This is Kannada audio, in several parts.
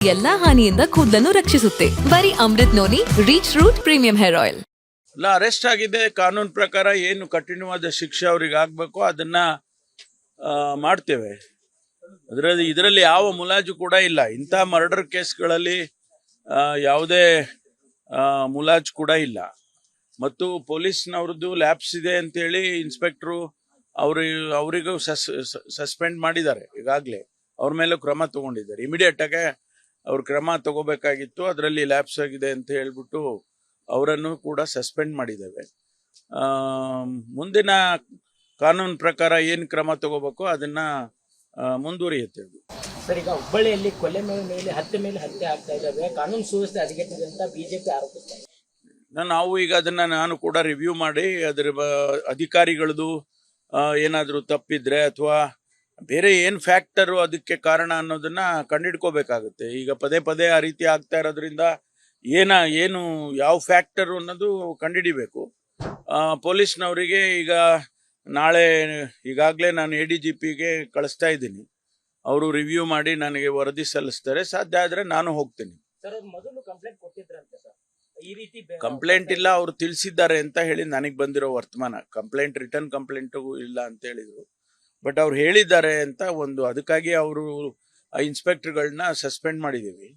ಎಲ್ಲಾ ಹಾನಿಯಿಂದ ಕೂದಲನ್ನು ರಕ್ಷಿಸುತ್ತೆ. ಬರೀ Amrut noni reach root premium hair oil. ಇಲ್ಲ, ಅರೆಸ್ಟ್ ಆಗಿದೆ. ಕಾನೂನು ಪ್ರಕಾರ ಏನು ಕಠಿಣವಾದ ಶಿಕ್ಷೆ ಅವ್ರಿಗೆ ಆಗ್ಬೇಕು ಅದನ್ನ ಮಾಡ್ತೇವೆ. ಇದರಲ್ಲಿ ಯಾವ ಮುಲಾಜು ಕೂಡ ಇಲ್ಲ. ಇಂಥ ಮರ್ಡರ್ ಕೇಸ್ಗಳಲ್ಲಿ ಯಾವುದೇ ಮುಲಾಜು ಕೂಡ ಇಲ್ಲ. ಮತ್ತು ಪೊಲೀಸ್ನವ್ರದ್ದು ಲ್ಯಾಬ್ಸ್ ಇದೆ ಅಂತೇಳಿ ಇನ್ಸ್ಪೆಕ್ಟ್ರು ಅವರಿಗೂ ಸಸ್ಪೆಂಡ್ ಮಾಡಿದ್ದಾರೆ. ಈಗಾಗಲೇ ಅವ್ರ ಮೇಲೂ ಕ್ರಮ ತಗೊಂಡಿದ್ದಾರೆ. ಇಮಿಡಿಯೇಟ್ ಆಗಿ ಅವ್ರ ಕ್ರಮ ತಗೋಬೇಕಾಗಿತ್ತು. ಅದರಲ್ಲಿ ಲ್ಯಾಬ್ಸ್ ಆಗಿದೆ ಅಂತ ಹೇಳ್ಬಿಟ್ಟು ಅವರನ್ನು ಕೂಡ ಸಸ್ಪೆಂಡ್ ಮಾಡಿದ್ದೇವೆ. ಮುಂದಿನ ಕಾನೂನು ಪ್ರಕಾರ ಏನು ಕ್ರಮ ತಗೋಬೇಕು ಅದನ್ನ ಮುಂದುವರಿಯುತ್ತೆ. ಸರ್, ಈಗ ಹುಬ್ಬಳ್ಳಿಯಲ್ಲಿ ಕೊಲೆ ಮೇಲೆ ಹತ್ಯೆ ಆಗ್ತಾ ಇದ್ದಾವೆ, ಕಾನೂನು ಸುವ್ಯವಸ್ಥೆ ಹದಗೆಟ್ಟಿದೆ ಅಂತ ಬಿಜೆಪಿ ಆರೋಪಿಸ್ತಾರೆ. ನಾವು ಈಗ ನಾನು ಕೂಡ ರಿವ್ಯೂ ಮಾಡಿ ಅದರ ಅಧಿಕಾರಿಗಳದು ಏನಾದರೂ ತಪ್ಪಿದ್ರೆ ಅಥವಾ ಬೇರೆ ಏನು ಫ್ಯಾಕ್ಟರು ಅದಕ್ಕೆ ಕಾರಣ ಅನ್ನೋದನ್ನ ಕಂಡಿಡ್ಕೋಬೇಕಾಗುತ್ತೆ. ಈಗ ಪದೇ ಆ ರೀತಿ ಆಗ್ತಾ ಇರೋದ್ರಿಂದ ಏನು ಯಾವ ಫ್ಯಾಕ್ಟರು ಅನ್ನೋದು ಕಂಡುಹಿಡಿಬೇಕು. ಪೊಲೀಸ್ನವರಿಗೆ ಈಗ ನಾಳೆ ಈಗಾಗಲೇ ನಾನು ADGPಗೆ ಕಳಿಸ್ತಾ ಇದ್ದೀನಿ. ಅವರು ರಿವ್ಯೂ ಮಾಡಿ ನನಗೆ ವರದಿ ಸಲ್ಲಿಸ್ತಾರೆ. ಸಾಧ್ಯ ಆದರೆ ನಾನು ಹೋಗ್ತೀನಿ. ಕಂಪ್ಲೇಂಟ್ ಇಲ್ಲ, ಅವರು ತಿಳಿಸಿದ್ದಾರೆ ಅಂತ ಹೇಳಿ ನನಗೆ ಬಂದಿರೋ ವರ್ತಮಾನ. ರಿಟರ್ನ್ ಕಂಪ್ಲೇಂಟು ಇಲ್ಲ ಅಂತ ಹೇಳಿದರು. ಬಟ್ ಅವ್ರು ಹೇಳಿದ್ದಾರೆ ಅಂತ ಅದಕ್ಕಾಗಿ ಅವರು ಇನ್ಸ್ಪೆಕ್ಟರ್ಗಳನ್ನ ಸಸ್ಪೆಂಡ್ ಮಾಡಿದ್ದೀವಿ.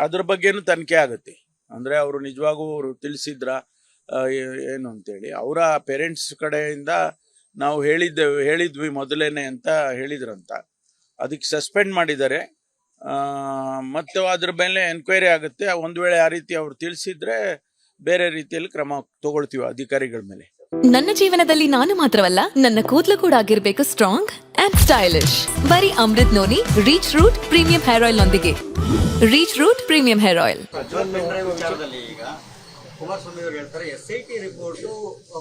ಅದ್ರ ಬಗ್ಗೆನೂ ತನಿಖೆ ಆಗುತ್ತೆ. ಅಂದರೆ ಅವರು ನಿಜವಾಗೂ ಅವರು ತಿಳಿಸಿದ್ರ ಏನು ಅಂತೇಳಿ ಅವರ ಪೇರೆಂಟ್ಸ್ ಕಡೆಯಿಂದ ನಾವು ಹೇಳಿದ್ವಿ ಮೊದಲೇನೆ ಅಂತ ಹೇಳಿದ್ರಂತ. ಅದಕ್ಕೆ ಸಸ್ಪೆಂಡ್ ಮಾಡಿದ್ದಾರೆ. ಮತ್ತು ಅದ್ರ ಮೇಲೆ ಎನ್ಕ್ವೈರಿ ಆಗುತ್ತೆ. ಒಂದು ವೇಳೆ ಆ ರೀತಿ ಅವ್ರು ತಿಳಿಸಿದ್ರೆ ಬೇರೆ ರೀತಿಯಲ್ಲಿ ಕ್ರಮ ತಗೊಳ್ತೀವಿ ಅಧಿಕಾರಿಗಳ ಮೇಲೆ. ನನ್ನ ಜೀವನದಲ್ಲಿ ನಾನು ಮಾತ್ರವಲ್ಲ, ನನ್ನ ಕೂದಲು ಕೂಡ ಆಗಿರ್ಬೇಕು ಸ್ಟ್ರಾಂಗ್ ಅಂಡ್ ಸ್ಟೈಲಿಶ್. ಬರೀ Amrut noni reach root premium hair oil ನೊಂದಿಗೆ. Rich root premium hair oil. Kumaraswamy ಅವರು ಹೇಳ್ತಾರೆ SIT ರಿಪೋರ್ಟ್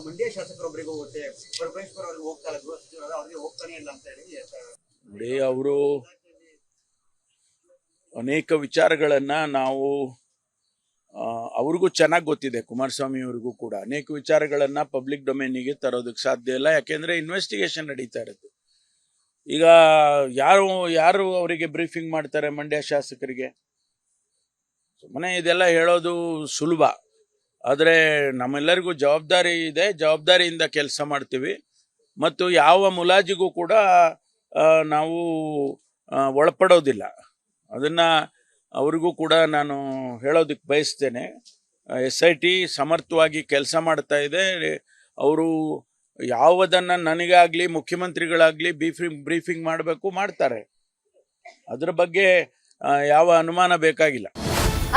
ಮಂಡ್ಯ ಶಾಸಕರೊಬ್ಬರಿಗೆ ಹೋಗುತ್ತೆ, ಪರಮೇಶ್ವರ್ ಅವ್ರಿಗೆ ಹೋಗ್ತಾರೆ, ಅವ್ರಿಗೆ ಹೋಗ್ತಾನೆ ಇಲ್ಲ ಅಂತ ಹೇಳಿ ನೋಡಿ. ಅವರು ಅನೇಕ ವಿಚಾರಗಳನ್ನ ನಾವು ಅವ್ರಿಗೂ ಚೆನ್ನಾಗಿ ಗೊತ್ತಿದೆ. ಕುಮಾರಸ್ವಾಮಿ ಅವ್ರಿಗೂ ಕೂಡ ಅನೇಕ ವಿಚಾರಗಳನ್ನ ಪಬ್ಲಿಕ್ ಡೊಮೇನಿಗೆ ತರೋದಕ್ಕೆ ಸಾಧ್ಯ ಇಲ್ಲ. ಯಾಕೆಂದ್ರೆ ಇನ್ವೆಸ್ಟಿಗೇಷನ್ ನಡೀತಾ ಇರುತ್ತೆ. ಈಗ ಯಾರು ಅವರಿಗೆ ಬ್ರೀಫಿಂಗ್ ಮಾಡ್ತಾರೆ? ಮಂಡ್ಯ ಶಾಸಕರಿಗೆ. ಸುಮ್ಮನೆ ಇದೆಲ್ಲ ಹೇಳೋದು ಸುಲಭ. ಆದರೆ ನಮ್ಮೆಲ್ಲರಿಗೂ ಜವಾಬ್ದಾರಿ ಇದೆ. ಜವಾಬ್ದಾರಿಯಿಂದ ಕೆಲಸ ಮಾಡ್ತೀವಿ. ಮತ್ತು ಯಾವ ಮುಲಾಜಿಗೂ ಕೂಡ ನಾವು ಒಳಪಡೋದಿಲ್ಲ. ಅದನ್ನ ಅವ್ರಿಗೂ ಕೂಡ ನಾನು ಹೇಳೋದಕ್ಕೆ ಬಯಸ್ತೇನೆ. SIT ಸಮರ್ಥವಾಗಿ ಕೆಲಸ ಮಾಡ್ತಾ ಇದೆ. ಅವರು ಯಾವುದನ್ನು ನನಗಾಗಲಿ ಮುಖ್ಯಮಂತ್ರಿಗಳಾಗಲಿ ಬ್ರೀಫಿಂಗ್ ಮಾಡಬೇಕು, ಮಾಡ್ತಾರೆ. ಅದ್ರ ಬಗ್ಗೆ ಯಾವ ಅನುಮಾನ ಬೇಕಾಗಿಲ್ಲ.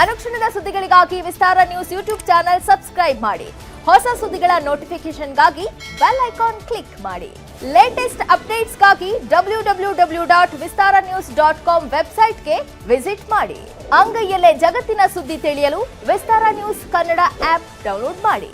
ಅನುಕ್ಷಣದ ಸುದ್ದಿಗಳಿಗಾಗಿ ವಿಸ್ತಾರ ನ್ಯೂಸ್ ಯೂಟ್ಯೂಬ್ ಚಾನೆಲ್ ಸಬ್ಸ್ಕ್ರೈಬ್ ಮಾಡಿ. ಹೊಸ ಸುದ್ದಿಗಳ ನೋಟಿಫಿಕೇಶನ್ಗಾಗಿ ಬೆಲ್ ಐಕಾನ್ ಕ್ಲಿಕ್ ಮಾಡಿ. ಲೇಟೆಸ್ಟ್ ಅಪ್ಡೇಟ್ಸ್ಗಾಗಿ www.vistaranews.com ವೆಬ್ಸೈಟ್ಗೆ ವಿಸಿಟ್ ಮಾಡಿ. ಅಂಗೈಯಲ್ಲೇ ಜಗತ್ತಿನ ಸುದ್ದಿ ತಿಳಿಯಲು ವಿಸ್ತಾರ ನ್ಯೂಸ್ ಕನ್ನಡ ಆಪ್ ಡೌನ್ಲೋಡ್ ಮಾಡಿ.